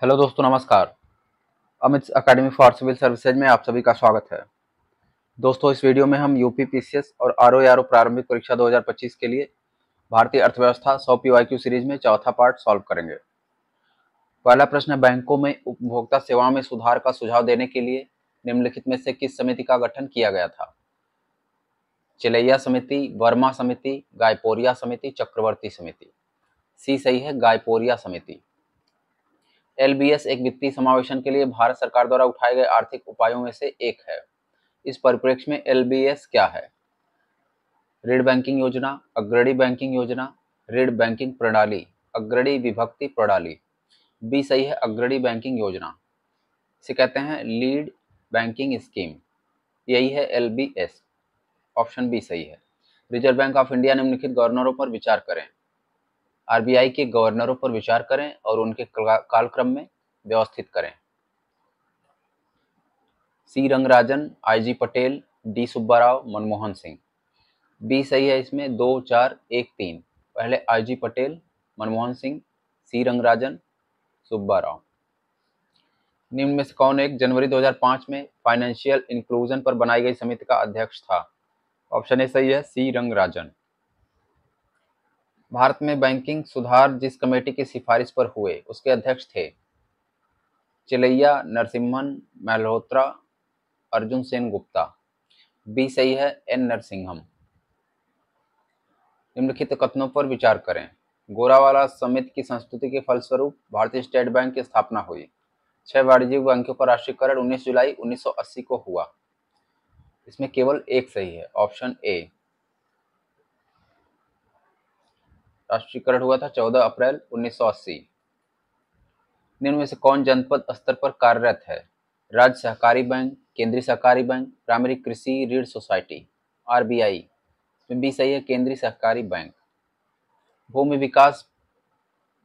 Hello दोस्तों, नमस्कार। Amit academy for civil services में आप सभी का स्वागत है। दोस्तों, इस वीडियो में हम यूपी पीसीएस और आरओ प्रारंभिक परीक्षा 2025 के लिए भारतीय अर्थव्यवस्था 100 पीवाईक्यू सीरीज में चौथा पार्ट सॉल्व करेंगे। पहला प्रश्न है, बैंकों में उपभोक्ता सेवाओं में सुधार का सुझाव देने के लिए निम्नलिखित में से किस समिति का गठन किया गया था? चिलैया समिति, वर्मा समिति, गायपोरिया समिति, चक्रवर्ती समिति। सी सही है, गायपोरिया समिति। एलबीएस एक वित्तीय समावेशन के लिए भारत सरकार द्वारा उठाए गए आर्थिक उपायों में से एक है। इस परिप्रेक्ष्य में एलबीएस क्या है? ऋण बैंकिंग योजना, अग्रणी बैंकिंग योजना, ऋण बैंकिंग प्रणाली, अग्रणी विभक्ति प्रणाली। बी सही है, अग्रणी बैंकिंग योजना। इसे कहते हैं लीड बैंकिंग स्कीम। यही है एलबीएस। ऑप्शन बी सही है। रिजर्व बैंक ऑफ इंडिया निम्नलिखित गवर्नरों पर विचार करें। आरबीआई के गवर्नरों पर विचार करें और उनके कालक्रम में व्यवस्थित करें। C Rangarajan, IG Patel, D Subba Rao, Manmohan Singh. B सही है इसमें 2 4 1 3। पहले आईजी पटेल, मनमोहन सिंह, सी रंगराजन, सुब्बा राव। निम्न में से कौन एक जनवरी 2005 में फाइनेंशियल इंक्लूजन पर बनाई गई समिति का अध्यक्ष था? ऑप्शन ए सही है, सी रंगराजन। भारत में बैंकिंग सुधार जिस कमेटी की सिफारिश पर हुए उसके अध्यक्ष थे? चिलैया, नरसिम्हन, मल्होत्रा, अर्जुन सेन गुप्ता। बी सही है, एन नरसिंहम। निम्नलिखित कथनों पर विचार करें। गोरावाला समिति की संस्तुति के फलस्वरूप भारतीय स्टेट बैंक की स्थापना हुई। 6 वाणिज्यिक बैंकों का राष्ट्रीयकरण 19 जुलाई 1980 को हुआ। इसमें केवल एक सही है, ऑप्शन ए। राष्ट्रीयकरण हुआ था 14 अप्रैल 1980। निम्न में से कौन जनपद स्तर पर कार्यरत है? राज्य सहकारी बैंक, केंद्रीय सहकारी बैंक, प्राइमरी कृषि ऋण सोसाइटी, आरबीआई। इसमें बी सही है, केंद्रीय सहकारी बैंक। भूमि विकास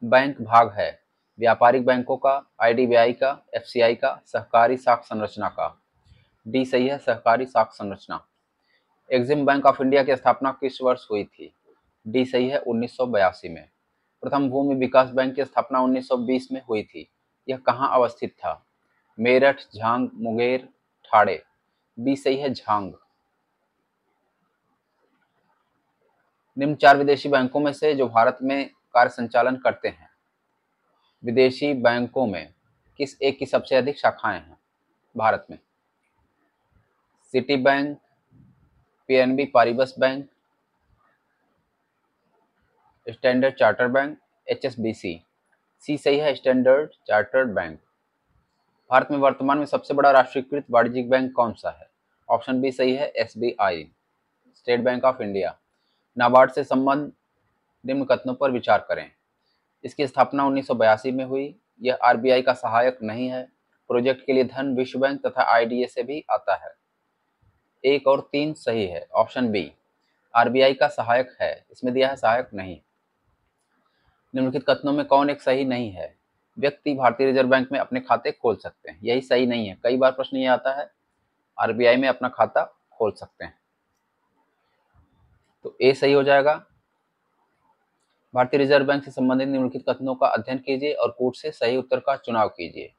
बैंक भाग है व्यापारिक बैंकों का, आईडीबीआई का, एफसीआई का, सहकारी साख संरचना का। डी सही है, सहकारी साख संरचना। एग्जिम बैंक ऑफ इंडिया की स्थापना किस वर्ष हुई थी? डी सही है, 1982 में। प्रथम भूमि विकास बैंक की स्थापना 1920 में हुई थी। यह कहाँ अवस्थित था? मेरठ, झांग, मुंगेर, ठाणे। बी सही है, झांग। निम्न 4 विदेशी बैंकों में से जो भारत में कार्य संचालन करते हैं, विदेशी बैंकों में किस एक की सबसे अधिक शाखाएं हैं भारत में? Citi bank, PNB Paribas bank, standard charter bank, HSBC. C सही है, स्टैंडर्ड चार्टर्ड बैंक। भारत में वर्तमान में सबसे बड़ा राष्ट्रीयकृत वाणिज्यिक बैंक कौन सा है? ऑप्शन बी सही है, SBI, state bank of India. NABARD से संबंध निम्न कथनों पर विचार करें। इसकी स्थापना 1982 में हुई। यह आरबीआई का सहायक नहीं है। प्रोजेक्ट के लिए धन विश्व बैंक तथा आईडीए से भी आता है। 1 और 3 सही है, ऑप्शन बी। आरबीआई का सहायक है, इसमें दिया है सहायक नहीं। निम्नलिखित कथनों में कौन एक सही नहीं है? व्यक्ति भारतीय रिजर्व बैंक में अपने खाते खोल सकते हैं, यही सही नहीं है। कई बार प्रश्न ये आता है, आरबीआई में अपना खाता खोल सकते हैं, तो ए सही हो जाएगा। भारतीय रिजर्व बैंक से संबंधित निम्नलिखित कथनों का अध्ययन कीजिए और कूट से सही उत्तर का चुनाव कीजिए।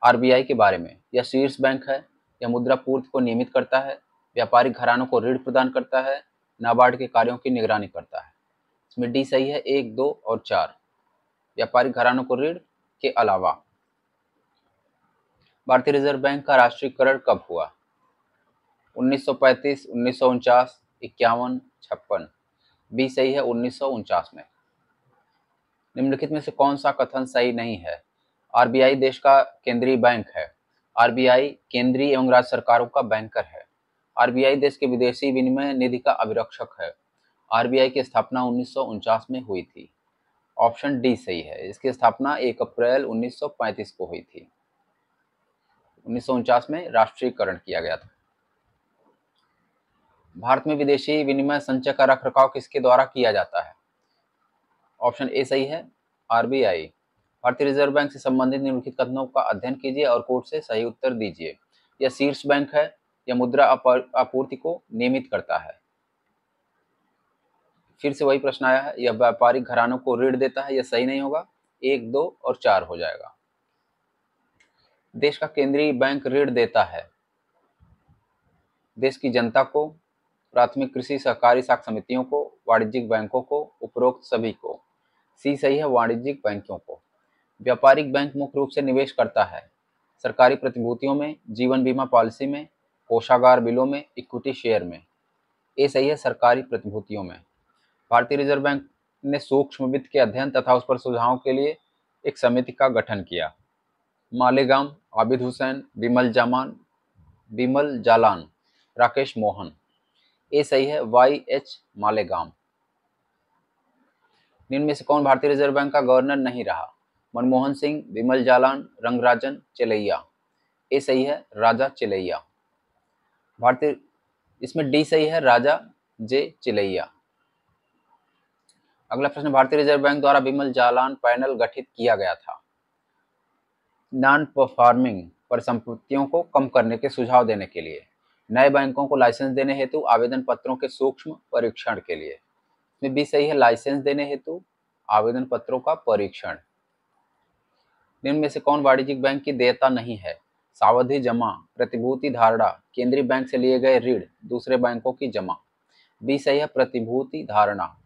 आरबीआई के बारे में, यह शीर्ष बैंक है, यह मुद्रा पूर्ति को नियमित करता है, व्यापारिक घरानों को ऋण प्रदान करता है, नाबार्ड के कार्यों की निगरानी करता है। इसमें डी सही है, 1 2 और 4। व्यापारिक घरानों को ऋण के अलावा। भारतीय रिजर्व बैंक का राष्ट्रीयकरण कब हुआ? 1935, 1949, 51, 56। बी सही है, 1949 में। निम्नलिखित में से कौन सा कथन सही नहीं है? आरबीआई देश का केंद्रीय बैंक है। आरबीआई केंद्रीय एवं राज्य सरकारों का बैंकर है। आरबीआई देश के विदेशी विनिमय निधि का अभिरक्षक है। आरबीआई की स्थापना 1949 में हुई थी। ऑप्शन डी सही है, इसकी स्थापना 1 अप्रैल 1935 को हुई थी। 1949 में राष्ट्रीयकरण किया गया था। भारत में विदेशी विनिमय संचय का रखरखाव किसके द्वारा किया जाता है? ऑप्शन ए सही है, आरबीआई। भारतीय रिजर्व बैंक से संबंधित निम्नलिखित कथनों का अध्ययन कीजिए और कोट से सही उत्तर दीजिए। यह शीर्ष बैंक है, यह मुद्रा आपूर्ति को नियमित करता है। फिर से वही प्रश्न आया है, यह व्यापारिक घरानों को ऋण देता है, यह सही नहीं होगा। 1 2 और 4 हो जाएगा। देश का केंद्रीय बैंक ऋण देता है देश की जनता को, प्राथमिक कृषि सहकारी साख समितियों को, वाणिज्यिक बैंकों को, उपरोक्त सभी को। सी सही है, वाणिज्यिक बैंकों को। व्यापारिक बैंक मुख्य रूप से निवेश करता है सरकारी प्रतिभूतियों में, जीवन बीमा पॉलिसी में, कोषागार बिलों में, इक्विटी शेयर में। ए सही है, सरकारी प्रतिभूतियों में। भारतीय रिजर्व बैंक ने सूक्ष्म वित्त के अध्ययन तथा उस पर सुझावों के लिए एक समिति का गठन किया। मालेगाम, आबिद हुसैन, बिमल जालान, राकेश मोहन। ए सही है, YH मालेगाम। निम्न में से कौन भारतीय रिजर्व बैंक का गवर्नर नहीं रहा? मनमोहन सिंह, बिमल जालान, रंगराजन चेलैया। ए सही है, राजा चेलैया। भारतीय इसमें डी सही है, राजा जे चेलैया। अगला प्रश्न, भारतीय रिजर्व बैंक द्वारा बिमल जालान पैनल गठित किया गया था नॉन परफॉर्मिंग परिसंपत्तियों को कम करने के सुझाव देने के लिए, नए बैंकों को लाइसेंस देने हेतु, आवेदन पत्रों के सूक्ष्म परीक्षण के लिए। इसमें बी सही है, लाइसेंस देने हेतु, आवेदन पत्रों का परीक्षण। निम्न में से कौन वाणिज्यिक बैंक की देयता नहीं है? सावधि जमा, प्रतिभूति धारणा, केंद्रीय बैंक से लिए गए ऋण, दूसरे बैंकों की जमा। बी सही है, प्रतिभूति धारणा।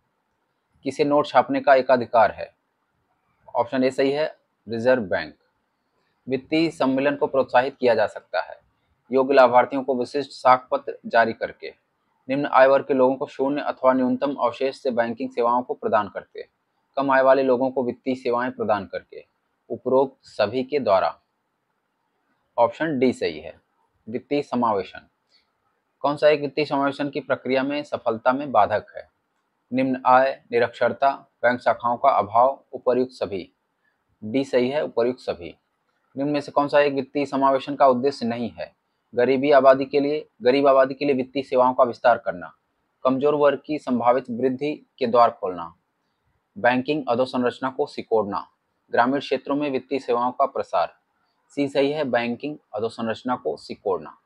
किसे नोट छापने का एकाधिकार है? ऑप्शन ए सही है, रिजर्व बैंक। वित्तीय सम्मेलन को प्रोत्साहित किया जा सकता है योग्य लाभार्थियों को विशिष्ट साख पत्र जारी करके, निम्न आय वर्ग के लोगों को शून्य अथवा न्यूनतम अवशेष से बैंकिंग सेवाओं को प्रदान करके, कम आय वाले लोगों को वित्तीय सेवाएं प्रदान करके, उपरोक्त सभी के द्वारा। ऑप्शन डी सही है, वित्तीय समावेशन। कौन सा एक वित्तीय समावेशन की प्रक्रिया में सफलता में बाधक है? निम्न आय, निरक्षरता, बैंक शाखाओं का अभाव, उपर्युक्त सभी। डी सही है, उपर्युक्त सभी। निम्न में से कौन सा एक वित्तीय समावेशन का उद्देश्य नहीं है? गरीब आबादी के लिए वित्तीय सेवाओं का विस्तार करना, कमजोर वर्ग की संभावित वृद्धि के द्वार खोलना, बैंकिंग अधोसंरचना को सिकोड़ना, ग्रामीण क्षेत्रों में वित्तीय सेवाओं का प्रसार। सी सही है, बैंकिंग अधोसंरचना को सिकोड़ना।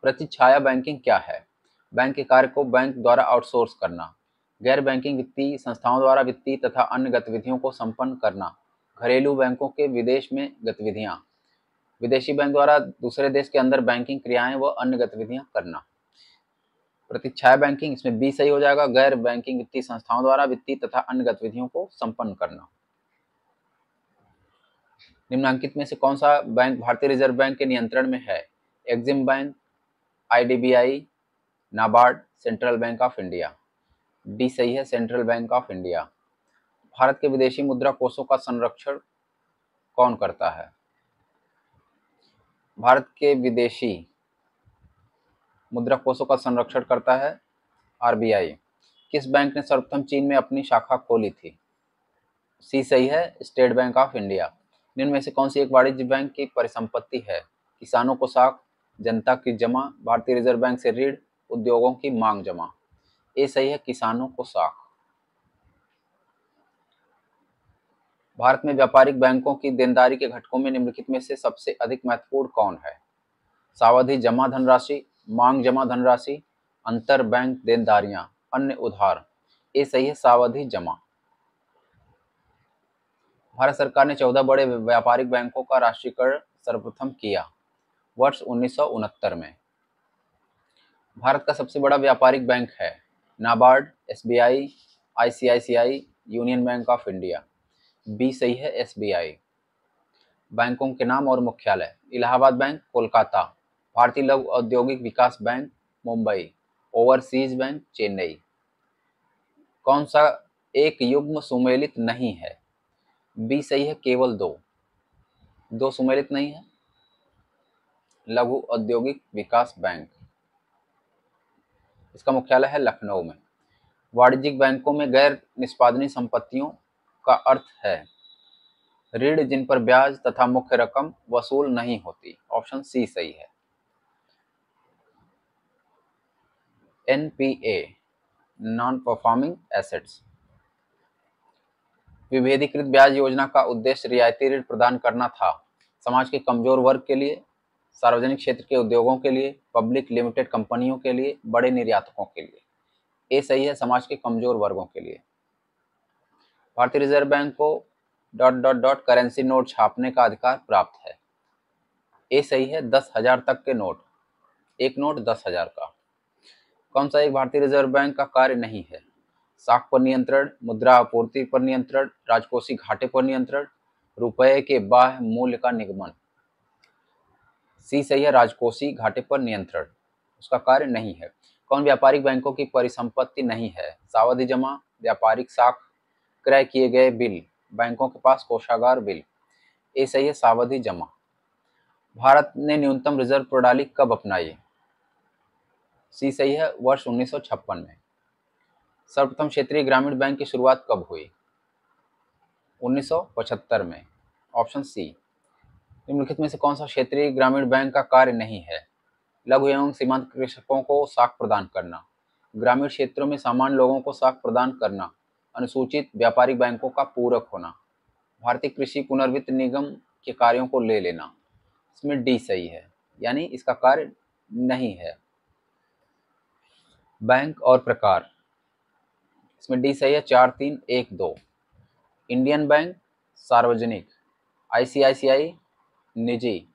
प्रतिछाया बैंकिंग क्या है? बैंक के कार्य को बैंक द्वारा आउटसोर्स करना, गैर बैंकिंग वित्तीय संस्थाओं द्वारा वित्तीय तथा अन्य गतिविधियों को संपन्न करना, घरेलू बैंकों के विदेश में गतिविधियां, विदेशी बैंक द्वारा दूसरे देश के अंदर बैंकिंग क्रियाएं व अन्य गतिविधियां करना। प्रतिछाया बैंकिंग, इसमें बी सही हो जाएगा, गैर बैंकिंग वित्तीय संस्थाओं द्वारा वित्तीय तथा अन्य गतिविधियों को संपन्न करना। निम्नलिखित में से कौन सा बैंक भारतीय रिजर्व बैंक के नियंत्रण में है? Exim bank, IDBI, NABARD, central bank of India. D सही है, central bank of India. Bharat के विदेशी मुद्रा कोषों का संरक्षण कौन करता है? भारत के विदेशी मुद्रा कोषों का संरक्षण करता है RBI। किस बैंक ने सर्वप्रथम चीन में अपनी शाखा खोली थी? सी सही है, स्टेट बैंक ऑफ इंडिया। निम्न में से कौन सी एक वाणिज्य बैंक की परिसंपत्ति है? किसानों को साख, जनता की जमा, भारतीय रिजर्व बैंक से ऋण, उद्योगों की मांग जमा। ए सही है, किसानों को साख। भारत में व्यापारिक बैंकों की देनदारी के घटकों में निम्नलिखित में से सबसे अधिक महत्वपूर्ण कौन है? सावधि जमा धनराशि, मांग जमा धनराशि, अंतर बैंक देनदारियां, अन्य उधार। ए सही है, सावधि जमा। भारत सरकार ने 14 बड़े व्यापारिक बैंकों का राष्ट्रीयकरण सर्वप्रथम किया वर्ष 1969 में। भारत का सबसे बड़ा व्यापारिक बैंक है NABARD, SBI, ICICI, union bank of India. B सही है, SBI। बैंकों के नाम और मुख्यालय: इलाहाबाद बैंक कोलकाता, भारतीय लघु औद्योगिक विकास bank Mumbai, overseas bank Chennai. कौन सा एक युग्म सुमेलित नहीं है? बी सही है, केवल दो सुमेलित नहीं है। लघु औद्योगिक विकास बैंक, इसका मुख्यालय है लखनऊ में। वाणिज्यिक बैंकों में गैर निष्पादनीय संपत्तियों का अर्थ है ऋण जिन पर ब्याज तथा मुख्य रकम वसूल नहीं होती। ऑप्शन सी सही है। NPA, non performing assets. विभेदीकृत ब्याज योजना का उद्देश्य रियायती ऋण प्रदान करना था समाज के कमजोर वर्ग के लिए, सार्वजनिक क्षेत्र के उद्योगों के लिए, पब्लिक लिमिटेड कंपनियों के लिए, बड़े निर्यातकों के लिए। ए सही है, समाज के कमजोर वर्गों के लिए। भारतीय रिजर्व बैंक को करेंसी नोट छापने का अधिकार प्राप्त है। ए सही है, 10,000 तक के नोट, एक नोट 10,000 का। कौन सा एक भारतीय रिजर्व बैंक का कार्य नहीं है? साख पर नियंत्रण, मुद्रा आपूर्ति पर नियंत्रण, राजकोषीय घाटे पर नियंत्रण, रुपए के बाह्य मूल्य का निगमन। सी सही है, राजकोषीय घाटे पर नियंत्रण, उसका कार्य नहीं है। कौन व्यापारिक बैंकों की परिसंपत्ति नहीं है? सावधि जमा, व्यापारिक साख, क्रय किए गए बिल, बैंकों के पास कोषागार बिल। ए सही है, सावधि जमा। भारत ने न्यूनतम रिजर्व प्रणाली कब अपनाई? सी सही है, वर्ष 1956 में। सर्वप्रथम क्षेत्रीय ग्रामीण बैंक की शुरुआत कब हुई? 1975 में, ऑप्शन सी। निम्नलिखित में से कौन सा क्षेत्रीय ग्रामीण बैंक का कार्य नहीं है? लघु एवं सीमांत कृषकों को साख प्रदान करना, ग्रामीण क्षेत्रों में सामान्य लोगों को साख प्रदान करना, अनुसूचित व्यापारिक बैंकों का पूरक होना, भारतीय कृषि पुनर्वित्त निगम के कार्यों को ले लेना। इसमें डी सही है, यानी इसका कार्य नहीं है। बैंक और प्रकार, इसमें डी सही है, 4, 3, 1, 2। इंडियन बैंक सार्वजनिक, आईसीआईसीआई निजी,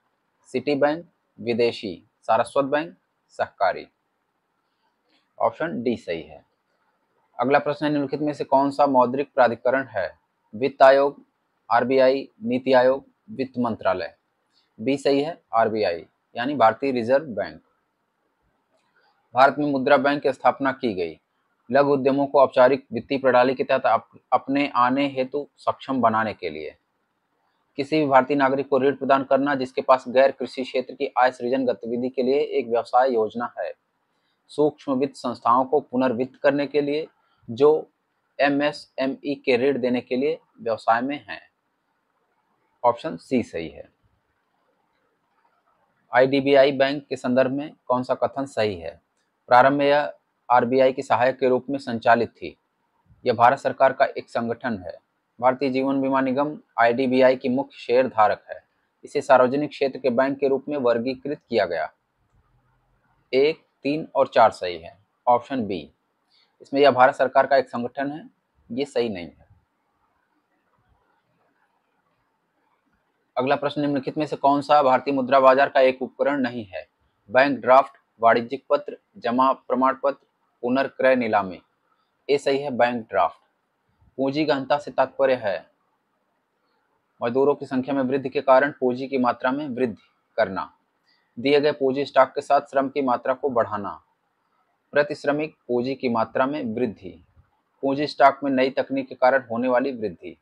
सिटी बैंक विदेशी, सारस्वत बैंक सहकारी। ऑप्शन डी सही है। अगला प्रश्न है, निम्नलिखित में से कौन सा मौद्रिक प्राधिकरण है? वित्त आयोग, आरबीआई, नीति आयोग, वित्त मंत्रालय। बी सही है, आरबीआई, यानी भारतीय रिजर्व बैंक। भारत में मुद्रा बैंक की स्थापना की गई। लघु उद्यमों को औपचारिक वित्तीय प्रणाली के तहत अपने आने हेतु सक्षम बनाने के लिए। किसी भी भारतीय नागरिक को ऋण प्रदान करना जिसके पास गैर कृषि क्षेत्र की आय सृजन गतिविधि के लिए एक व्यवसाय योजना है। सूक्ष्म वित्त संस्थाओं को पुनर्वित्त करने के लिए जो एमएसएमई के ऋण देने के लिए व्यवसाय में हैं। ऑप्शन सी सही है। आईडीबीआई बैंक के संदर्भ में कौन सा कथन सही है? प्रारंभ में यह आरबीआई की सहायक के रूप में संचालित थी। यह भारत सरकार का एक संगठन है। भारतीय जीवन बीमा निगम आईडीबीआई की मुख्य शेयर धारक है। इसे सार्वजनिक क्षेत्र के बैंक के रूप में वर्गीकृत किया गया। 1, 3 और 4 सही है। ऑप्शन बी, इसमें यह भारत सरकार का एक संगठन है, ये सही नहीं है। अगला प्रश्न, निम्नलिखित में से कौन सा भारतीय मुद्रा बाजार का एक उपकरण नहीं है? बैंक ड्राफ्ट, वाणिज्यिक पत्र, जमा प्रमाण पत्र, पुनर्क्रय नीलामी। ए सही है, बैंक ड्राफ्ट। पूंजी गहनता से तात्पर्य है मजदूरों की संख्या में वृद्धि के कारण पूंजी की मात्रा में वृद्धि करना, दिए गए पूंजी स्टॉक के साथ श्रम की मात्रा को बढ़ाना, प्रति श्रमिक पूंजी की मात्रा में वृद्धि, पूंजी स्टॉक में नई तकनीक के कारण होने वाली वृद्धि।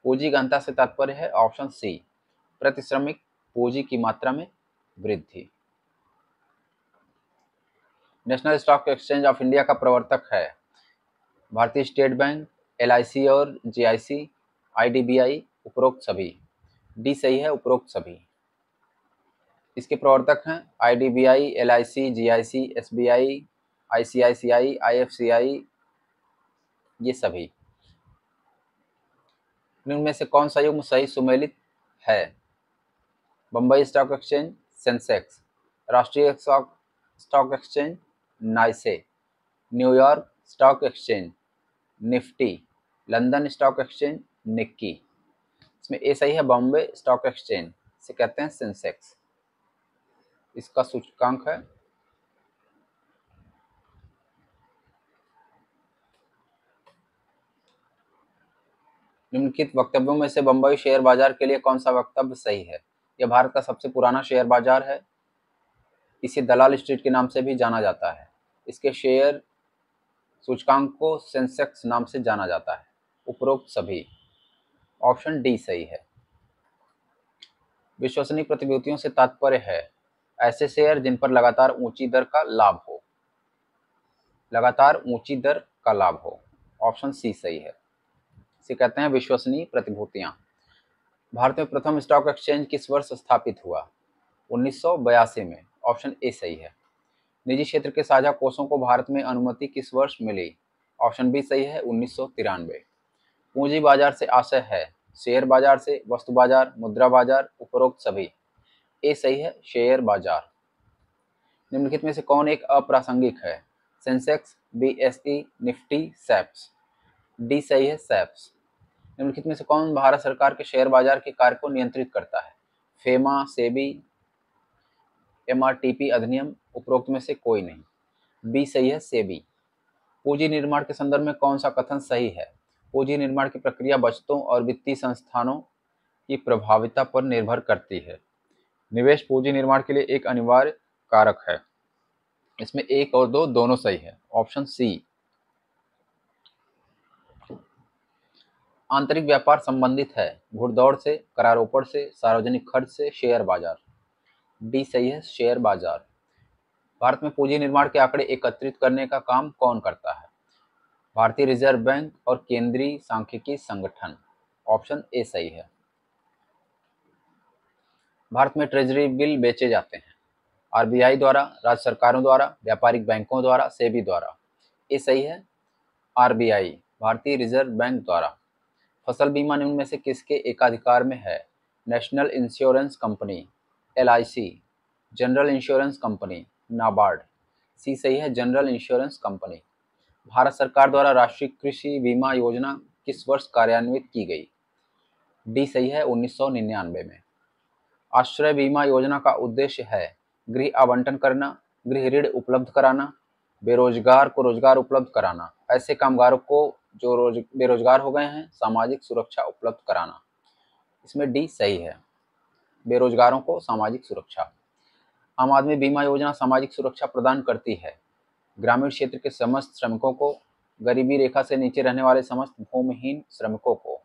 पूंजी गहनता से तात्पर्य है ऑप्शन सी, प्रति श्रमिक पूंजी की मात्रा में वृद्धि। National stock exchange of India का प्रवर्तक है भारतीय स्टेट बैंक, एलआईसी और जीआईसी, आईडीबीआई, उपरोक्त सभी। डी सही है, उपरोक्त सभी। इसके प्रवर्तक हैं IDBI, LIC, GIC, SBI, ICICI, IFCI, ये सभी। इनमें से कौन सा युग्म सही सुमेलित है? बंबई स्टॉक एक्सचेंज सेंसेक्स, राष्ट्रीय stock exchange NYSE, New York stock exchange Nifty, London stock exchange Nikkei. इसमें ए सही है, बॉम्बे स्टॉक एक्सचेंज से कहते हैं सेंसेक्स। इसका सूचकांक है निम्नलिखित वक्तव्यों में से बंबई शेयर बाजार के लिए कौन सा वक्तव्य सही है? यह भारत का सबसे पुराना शेयर बाजार है। इसे दलाल स्ट्रीट के नाम से भी जाना जाता है। इसके शेयर सूचकांक को सेंसेक्स नाम से जाना जाता है। उपरोक्त सभी। ऑप्शन डी सही है। विश्वसनीय प्रतिभूतियों से तात्पर्य है ऐसे शेयर जिन पर लगातार ऊंची दर का लाभ हो। लगातार ऊंची दर का लाभ हो। ऑप्शन सी सही है। इसे कहते हैं विश्वसनीय प्रतिभूतियां। भारत में प्रथम स्टॉक एक्सचेंज किस वर्ष स्थापित हुआ? 1982 में। ऑप्शन ए सही है। निजी क्षेत्र के साझा कोषों को भारत में अनुमति किस वर्ष मिली? ऑप्शन बी सही है, 1993। पूंजी बाजार से आशय है शेयर बाजार से, वस्तु बाजार, मुद्रा बाजार, उपरोक्त सभी। ए सही है, शेयर बाजार। निम्नलिखित में से कौन एक अप्रासंगिक है? सेंसेक्स, बीएसई, निफ्टी, सैप्स। डी सही है, सैप्स। निम्नलिखित में से कौन भारत सरकार के शेयर बाजार के कार्य को नियंत्रित करता है? फेमा, सेबी, एमआरटीपी अधिनियम, उपरोक्त में से कोई नहीं। बी सही है, सेबी। पूंजी निर्माण के संदर्भ में कौन सा कथन सही है? पूंजी निर्माण की प्रक्रिया बचतों और वित्तीय संस्थानों की प्रभाविता पर निर्भर करती है। निवेश पूंजी निर्माण के लिए एक अनिवार्य कारक है। इसमें 1 और 2 दोनों सही है, ऑप्शन सी। आंतरिक व्यापार संबंधित है घुड़दौड़ से, करारोपण से, सार्वजनिक खर्च से, शेयर बाजार। डी सही है, शेयर बाजार। भारत में पूंजी निर्माण के आंकड़े एकत्रित करने का काम कौन करता है? भारतीय रिजर्व बैंक और केंद्रीय सांख्यिकी संगठन। ऑप्शन ए सही है। भारत में ट्रेजरी बिल बेचे जाते हैं आरबीआई द्वारा, राज्य सरकारों द्वारा, व्यापारिक बैंकों द्वारा, सेबी द्वारा। ए सही है, आरबीआई, भारतीय रिजर्व बैंक द्वारा। फसल बीमा निम्न में से किसके एकाधिकार में है? National insurance company, LIC, general insurance company, NABARD. C सही है, जनरल इंश्योरेंस कंपनी। भारत सरकार द्वारा राष्ट्रीय कृषि बीमा योजना किस वर्ष कार्यान्वित की गई? डी सही है, 1999 में। आश्रय बीमा योजना का उद्देश्य है गृह आवंटन करना, गृह ऋण उपलब्ध कराना, बेरोजगार को रोजगार उपलब्ध कराना, ऐसे कामगारों को जो बेरोजगार हो गए हैं सामाजिक सुरक्षा उपलब्ध कराना। इसमें डी सही है, बेरोजगारों को सामाजिक सुरक्षा। आम आदमी बीमा योजना सामाजिक सुरक्षा प्रदान करती है ग्रामीण क्षेत्र के समस्त श्रमिकों को, गरीबी रेखा से नीचे रहने वाले समस्त भूमिहीन श्रमिकों को,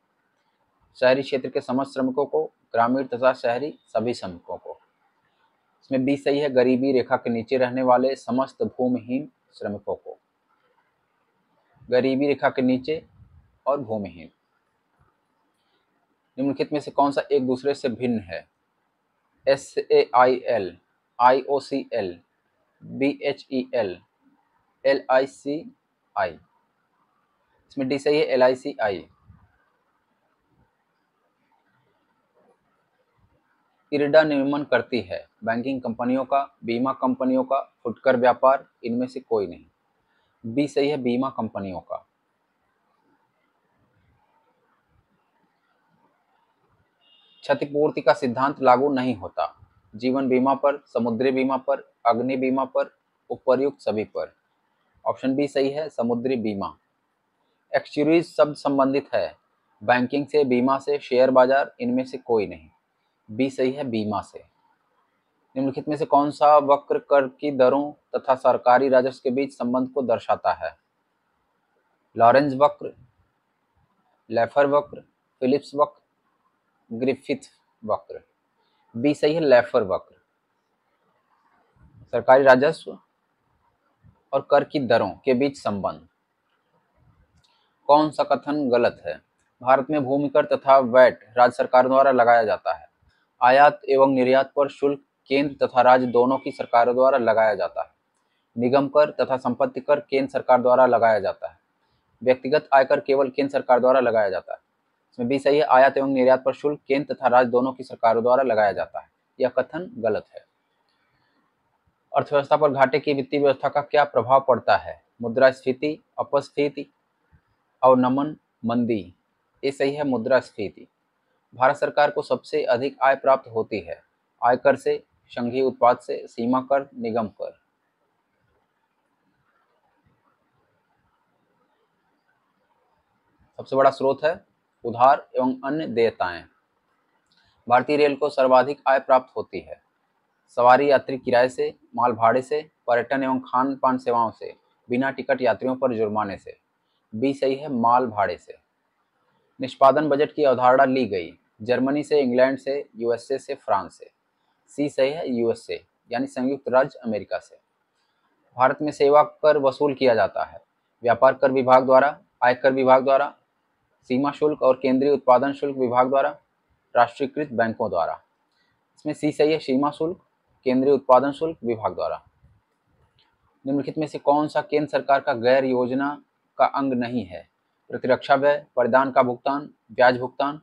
शहरी क्षेत्र के समस्त श्रमिकों को, ग्रामीण तथा शहरी सभी श्रमिकों को। इसमें बी सही है, गरीबी रेखा के नीचे रहने वाले समस्त भूमिहीन श्रमिकों को, गरीबी रेखा के नीचे और भूमिहीन। निम्नलिखित में से कौन सा एक दूसरे से भिन्न है? SAIL, IOCL, BHEL, LICI। इसमें डी सही है, LICI। इरडा नियमन करती है बैंकिंग कंपनियों का, बीमा कंपनियों का, फुटकर व्यापार, इनमें से कोई नहीं। बी सही है, बीमा कंपनियों का। क्षतिपूर्ति का सिद्धांत लागू नहीं होता जीवन बीमा पर, समुद्री बीमा पर, अग्नि बीमा पर, उपर्युक्त सभी पर। ऑप्शन बी सही है, समुद्री बीमा। एक्चुअरीज शब्द संबंधित है बैंकिंग से, बीमा से, शेयर बाजार, इनमें से कोई नहीं। बी सही है, बीमा से। निम्नलिखित में से कौन सा वक्र कर की दरों तथा सरकारी राजस्व के बीच संबंध को दर्शाता है? लॉरेंज वक्र, लेफर वक्र, फिलिप्स वक्र, ग्रिफिथ वक्र। बी सही है, लेफर वक्र। सरकारी राजस्व और कर की दरों के बीच संबंध। कौन सा कथन गलत है? भारत में भूमि कर तथा वैट राज्य सरकार द्वारा लगाया जाता है। आयात एवं निर्यात पर शुल्क केंद्र तथा राज्य दोनों की सरकारों द्वारा लगाया जाता है। निगम कर तथा संपत्ति कर केंद्र सरकार द्वारा लगाया जाता है। व्यक्तिगत आयकर केवल केंद्र सरकार द्वारा लगाया जाता है। इसमें बी सही है, आयात एवं निर्यात पर शुल्क केंद्र तथा राज्य दोनों की सरकारों द्वारा लगाया जाता है। यह कथन गलत है। अर्थव्यवस्था पर घाटे की वित्तीय व्यवस्था का क्या प्रभाव पड़ता है? मुद्रास्फीति, अपस्फीति, अवनमन, मंदी। ये सही है, मुद्रास्फीति। भारत सरकार को सबसे अधिक आय प्राप्त होती है आयकर से, संघीय उत्पाद से, सीमा कर, निगम कर। सबसे बड़ा स्रोत है उधार एवं अन्य देयताएं। भारतीय रेल को सर्वाधिक आय प्राप्त होती है सवारी यात्री किराए से, माल भाड़े से, पर्यटन एवं खान पान सेवाओं से, बिना टिकट यात्रियों पर जुर्माने से। बी सही है, माल भाड़े से। निष्पादन बजट की अवधारणा ली गई जर्मनी से, इंग्लैंड से, यूएसए से, फ्रांस से। सी सही है, यूएसए यानी संयुक्त राज्य अमेरिका से। भारत में सेवा कर वसूल किया जाता है व्यापार कर विभाग द्वारा, आयकर विभाग द्वारा, सीमा शुल्क और केंद्रीय उत्पादन शुल्क विभाग द्वारा, राष्ट्रीयकृत बैंकों द्वारा। इसमें सी सही है, सीमा शुल्क, केंद्रीय उत्पादन शुल्क विभाग द्वारा। निम्नलिखित में से कौन सा केंद्र सरकार का गैर योजना का अंग नहीं है? प्रतिरक्षा व्यय, परिधान का भुगतान, ब्याज भुगतान,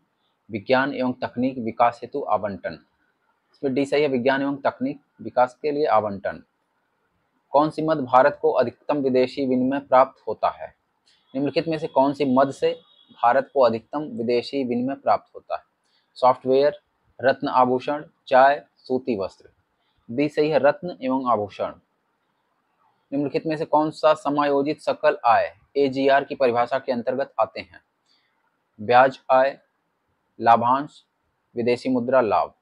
विज्ञान एवं तकनीक विकास हेतु आवंटन। इसमें डी सही है, विज्ञान एवं तकनीक विकास के लिए आवंटन। कौन सी मद भारत को अधिकतम विदेशी विनिमय प्राप्त होता है? निम्नलिखित में से कौन सी मद से भारत को अधिकतम विदेशी विनिमय प्राप्त होता है? सॉफ्टवेयर, रत्न आभूषण, चाय, सूती वस्त्र। बी सही है, रत्न एवं आभूषण। निम्नलिखित में से कौन सा समायोजित सकल आय एजीआर की परिभाषा के अंतर्गत आते हैं? ब्याज आय, लाभांश, विदेशी मुद्रा लाभ।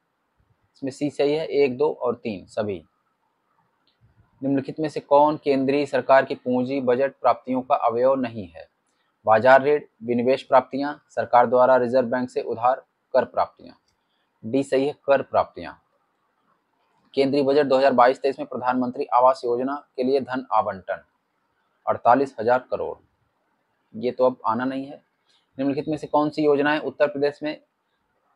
इसमें सी सही है, 1, 2 और 3 सभी। निम्नलिखित में से कौन केंद्रीय सरकार की पूंजी बजट प्राप्तियों का अवयव नहीं है? बाजार ऋण, विनिवेश प्राप्तियां, सरकार द्वारा रिजर्व बैंक से उधार, कर प्राप्तियां। डी सही है, कर प्राप्तियां। केंद्रीय बजट 2022-23 में प्रधानमंत्री आवास योजना के लिए धन आवंटन 48,000 करोड़। ये तो अब आना नहीं है। निम्नलिखित में से कौन सी योजनाएं उत्तर प्रदेश में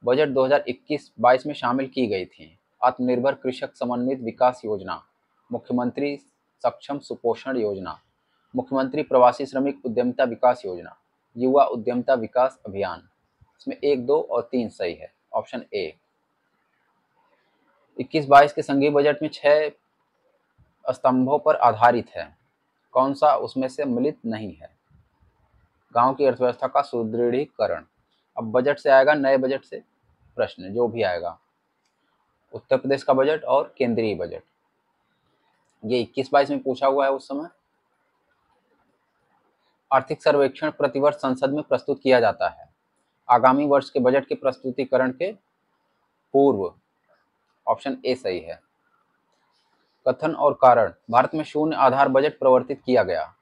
बजट 2021-22 में शामिल की गई थी? आत्मनिर्भर कृषक समन्वित विकास योजना, मुख्यमंत्री सक्षम सुपोषण योजना, मुख्यमंत्री प्रवासी श्रमिक उद्यमिता विकास योजना, युवा उद्यमिता विकास अभियान। इसमें 1, 2 और 3 सही है, ऑप्शन ए। 21-22 के संघीय बजट में 6 स्तंभों पर आधारित है, कौन सा उसमें से मिलित नहीं है? गांव की अर्थव्यवस्था का सुदृढ़ीकरण। अब बजट से आएगा, नए बजट से प्रश्न जो भी आएगा, उत्तर प्रदेश का बजट और केंद्रीय बजट, ये 21-22 में पूछा हुआ है उस समय। आर्थिक सर्वेक्षण प्रतिवर्ष संसद में प्रस्तुत किया जाता है, आगामी वर्ष के बजट के प्रस्तुतिकरण के पूर्व। ऑप्शन ए सही है। कथन और कारण। भारत में शून्य आधार बजट प्रवर्तित किया गया।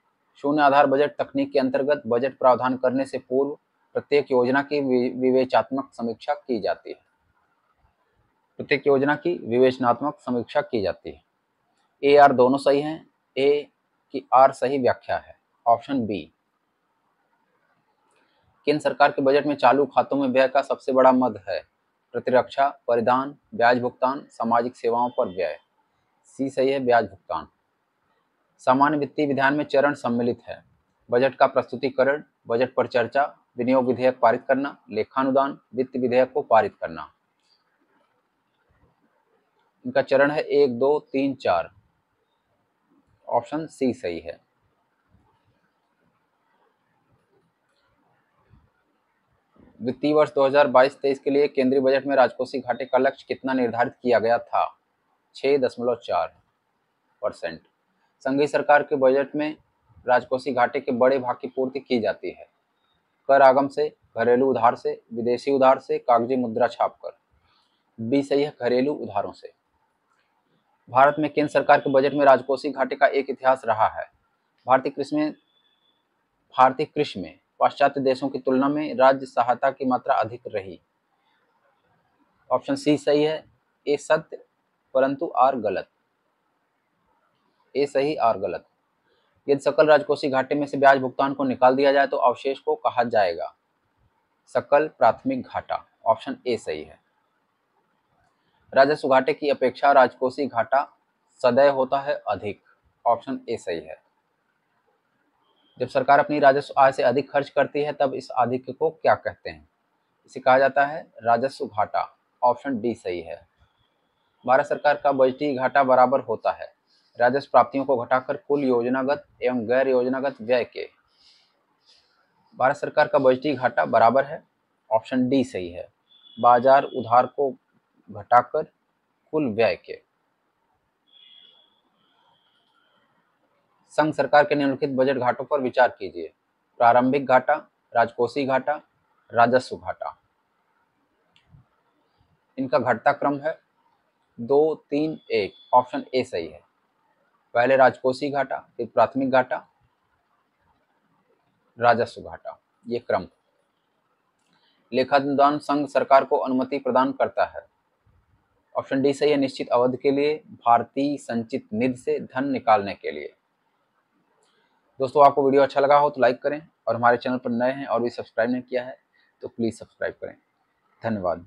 शून्य आधार बजट तकनीक के अंतर्गत बजट प्रावधान करने से पूर्व प्रत्येक योजना की विवेचनात्मक समीक्षा की जाती है। प्रत्येक योजना की विवेचनात्मक समीक्षा की जाती है। ए आर दोनों सही हैं, ए की आर सही व्याख्या है, ऑप्शन बी। केंद्र सरकार के बजट में चालू खातों में व्यय का सबसे बड़ा मद है? प्रतिरक्षा, परिधान, ब्याज भुगतान, सामाजिक सेवाओं पर व्यय। सी सही है, ब्याज भुगतान। सामान्य वित्तीय विधान में चरण सम्मिलित है? बजट का प्रस्तुतिकरण, बजट पर चर्चा, विनियोग विधेयक पारित करना, लेखानुदान, वित्त विधेयक को पारित करना। इनका चरण है 1, 2, 3, 4। ऑप्शन सी सही है। वित्तीय वर्ष 2022-23 के लिए केंद्रीय बजट में राजकोषीय घाटे का लक्ष्य कितना निर्धारित किया गया था? 6.4%। संघीय सरकार के बजट में राजकोषीय घाटे के बड़े भाग की पूर्ति की जाती है? कर आगम से, घरेलू उधार से, विदेशी उधार से, कागजी मुद्रा छापकर। बी सही है, घरेलू उधारों से। भारत में केंद्र सरकार के बजट में राजकोषीय घाटे का एक इतिहास रहा है। भारतीय कृषि में पाश्चात्य देशों की तुलना में राज्य सहायता की मात्रा अधिक रही। ऑप्शन सी सही है, ए सत्य परंतु आर गलत। ए सही, आर गलत। यदि सकल राजकोषीय घाटे में से ब्याज भुगतान को निकाल दिया जाए तो अवशेष को कहा जाएगा सकल प्राथमिक घाटा। ऑप्शन ए सही है। राजस्व घाटे की अपेक्षा राजकोषीय घाटा सदैव होता है अधिक। ऑप्शन ए सही है। जब सरकार अपनी राजस्व आय से अधिक खर्च करती है तब इस अधिक को क्या कहते हैं? इसे कहा जाता है राजस्व घाटा। ऑप्शन डी सही है। भारत सरकार का बजटीय घाटा बराबर होता है राजस्व प्राप्तियों को घटाकर कुल योजनागत एवं गैर योजनागत व्यय के। भारत सरकार का बजटीय घाटा बराबर है, ऑप्शन डी सही है, बाजार उधार को घटाकर कुल व्यय के। संघ सरकार के निम्नलिखित बजट घाटों पर विचार कीजिए। प्रारंभिक घाटा, राजकोषीय घाटा, राजस्व घाटा। इनका घटता क्रम है 2, 3, 1। ऑप्शन ए सही है। पहले राजकोषीय घाटा, फिर प्राथमिक घाटा, राजस्व घाटा, ये क्रम। लेखानुदान संघ सरकार को अनुमति प्रदान करता है। ऑप्शन डी सही है, निश्चित अवधि के लिए भारतीय संचित निधि से धन निकालने के लिए। दोस्तों, आपको वीडियो अच्छा लगा हो तो लाइक करें और हमारे चैनल पर नए हैं और भी सब्सक्राइब नहीं किया है तो प्लीज़ सब्सक्राइब करें। धन्यवाद।